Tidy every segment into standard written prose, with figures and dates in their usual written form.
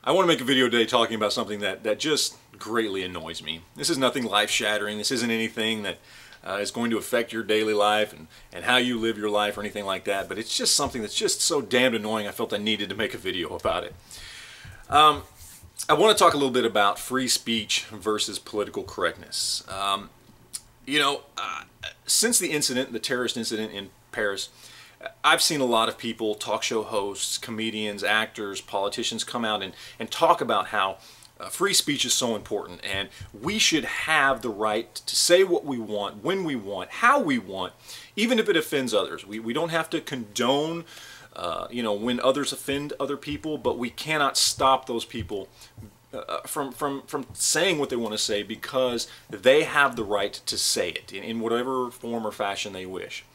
I want to make a video today talking about something that just greatly annoys me. This is nothing life-shattering. This isn't anything that is going to affect your daily life and how you live your life or anything like that, but it's just something that's just so damned annoying I felt I needed to make a video about it. I want to talk a little bit about free speech versus political correctness. Since the incident, the terrorist incident in Paris, I've seen a lot of people, talk show hosts, comedians, actors, politicians come out and talk about how free speech is so important and we should have the right to say what we want, when we want, how we want, even if it offends others. We don't have to condone when others offend other people, but we cannot stop those people from saying what they want to say because they have the right to say it in whatever form or fashion they wish.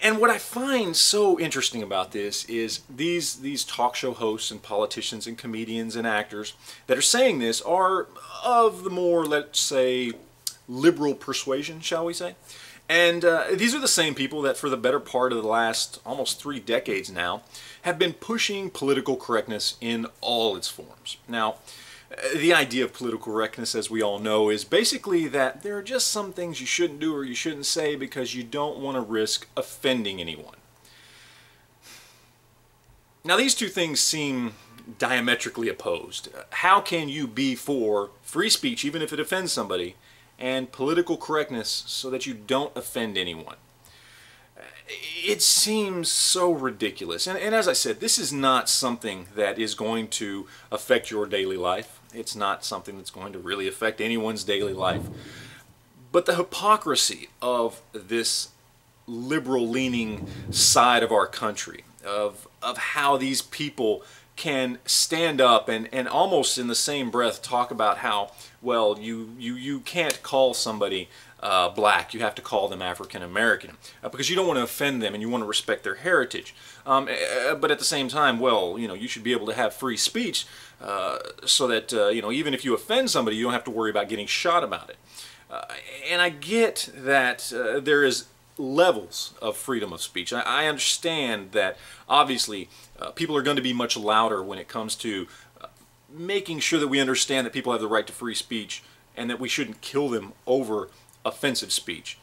And what I find so interesting about this is these talk show hosts and politicians and comedians and actors that are saying this are of the more, let's say, liberal persuasion, shall we say. And these are the same people that for the better part of the last almost 3 decades now have been pushing political correctness in all its forms. Now, the idea of political correctness, as we all know, is basically that there are just some things you shouldn't do or you shouldn't say because you don't want to risk offending anyone. Now, these two things seem diametrically opposed. How can you be for free speech, even if it offends somebody, and political correctness so that you don't offend anyone? It seems so ridiculous. And as I said, this is not something that is going to affect your daily life. It's not something that's going to really affect anyone's daily life. But the hypocrisy of this liberal-leaning side of our country, of how these people can stand up and almost in the same breath talk about how, well, you can't call somebody black, you have to call them African American because you don't want to offend them and you want to respect their heritage. But at the same time, well, you should be able to have free speech so that even if you offend somebody, you don't have to worry about getting shot about it. And I get that there is levels of freedom of speech. I understand that obviously people are going to be much louder when it comes to making sure that we understand that people have the right to free speech and that we shouldn't kill them over offensive speech,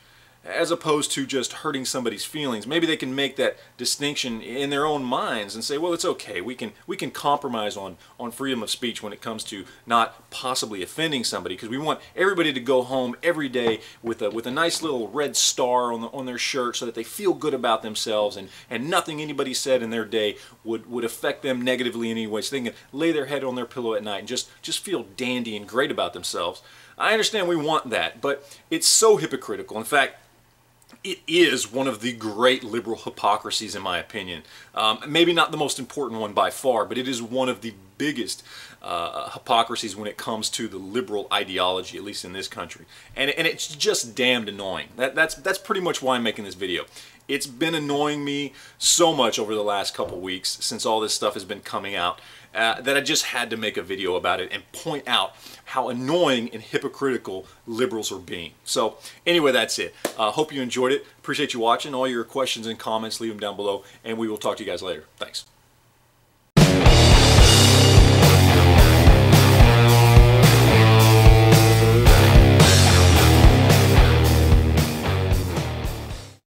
as opposed to just hurting somebody's feelings. Maybe they can make that distinction in their own minds and say, well, it's okay, we can compromise on freedom of speech when it comes to not possibly offending somebody, because we want everybody to go home every day with a nice little red star on their shirt so that they feel good about themselves and nothing anybody said in their day would affect them negatively in any way, so they can lay their head on their pillow at night and just feel dandy and great about themselves. I understand we want that, but it's so hypocritical. In fact, it is one of the great liberal hypocrisies in my opinion. Maybe not the most important one by far, but it is one of the biggest hypocrisies when it comes to the liberal ideology, at least in this country. And it's just damned annoying. That's pretty much why I'm making this video. It's been annoying me so much over the last couple weeks since all this stuff has been coming out that I just had to make a video about it and point out how annoying and hypocritical liberals are being. So anyway, that's it. Hope you enjoyed it. Appreciate you watching. All your questions and comments, leave them down below, and we will talk to you guys later. Thanks.